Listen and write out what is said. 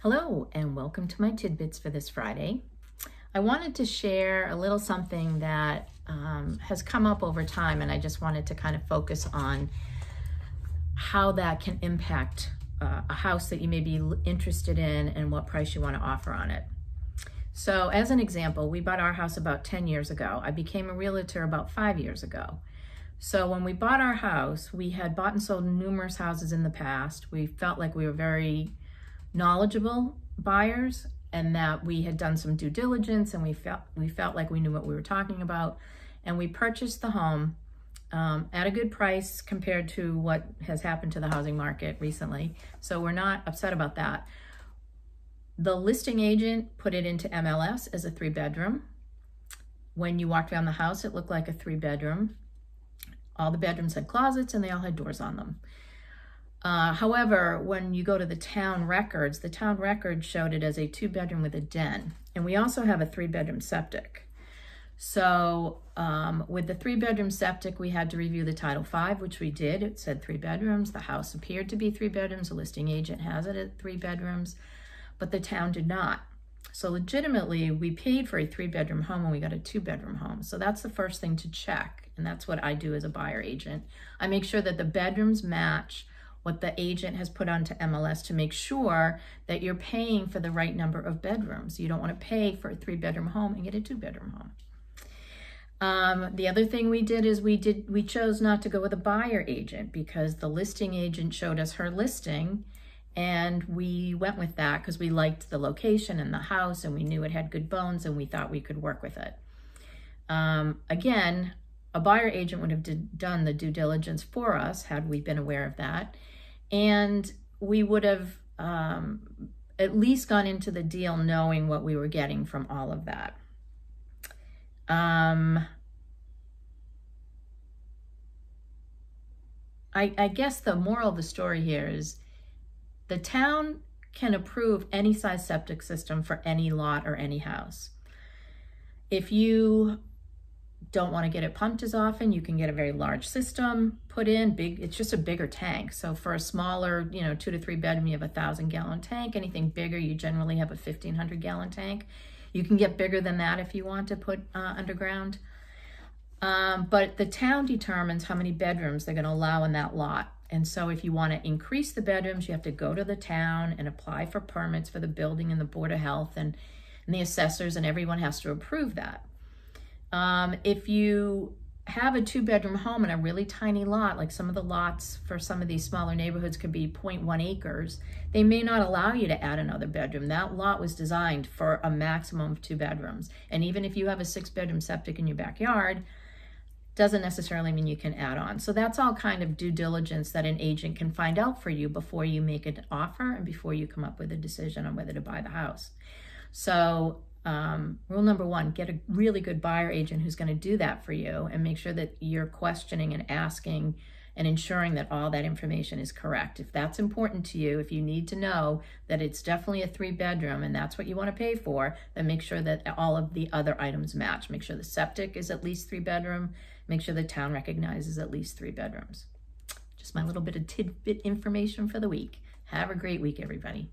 Hello and welcome to my tidbits for this Friday. I wanted to share a little something that has come up over time, and I just wanted to kind of focus on how that can impact a house that you may be interested in and what price you want to offer on it. So as an example, we bought our house about 10 years ago. I became a realtor about 5 years ago. So when we bought our house, we had bought and sold numerous houses in the past. We felt like we were very knowledgeable buyers and that we had done some due diligence, and we felt like we knew what we were talking about, and we purchased the home at a good price compared to what has happened to the housing market recently. So we're not upset about that. The listing agent put it into MLS as a 3-bedroom. When you walked around the house, it looked like a 3-bedroom. All the bedrooms had closets and they all had doors on them. However, when you go to the town records showed it as a 2-bedroom with a den. And we also have a 3-bedroom septic. So with the 3-bedroom septic, we had to review the Title V, which we did. It said 3 bedrooms. The house appeared to be 3 bedrooms. The listing agent has it at 3 bedrooms, but the town did not. So legitimately, we paid for a 3-bedroom home and we got a 2-bedroom home. So that's the first thing to check. And that's what I do as a buyer agent. I make sure that the bedrooms match what the agent has put onto MLS to make sure that you're paying for the right number of bedrooms. You don't want to pay for a 3-bedroom home and get a 2-bedroom home. The other thing we did is we chose not to go with a buyer agent because the listing agent showed us her listing, and we went with that because we liked the location and the house, and we knew it had good bones, and we thought we could work with it. Again, a buyer agent would have done the due diligence for us had we been aware of that. And we would have at least gone into the deal knowing what we were getting from all of that. I guess the moral of the story here is the town can approve any size septic system for any lot or any house. If you don't want to get it pumped as often, you can get a very large system put in. It's just a bigger tank. So for a smaller, 2 to 3 bedroom, you have a 1,000-gallon tank. Anything bigger, you generally have a 1,500-gallon tank. You can get bigger than that if you want to put underground. But the town determines how many bedrooms they're going to allow in that lot. And so if you want to increase the bedrooms, you have to go to the town and apply for permits for the building and the Board of Health and the assessors, and everyone has to approve that. If you have a 2-bedroom home in a really tiny lot, like some of the lots for some of these smaller neighborhoods could be 0.1 acres, they may not allow you to add another bedroom. That lot was designed for a maximum of 2 bedrooms. And even if you have a 6-bedroom septic in your backyard, doesn't necessarily mean you can add on. So that's all kind of due diligence that an agent can find out for you before you make an offer and before you come up with a decision on whether to buy the house. So rule number 1, get a really good buyer agent who's going to do that for you, and make sure that you're questioning and asking and ensuring that all that information is correct. If that's important to you, if you need to know that it's definitely a 3-bedroom and that's what you want to pay for, then make sure that all of the other items match. Make sure the septic is at least 3-bedroom. Make sure the town recognizes at least 3 bedrooms. Just my little bit of tidbit information for the week. Have a great week, everybody.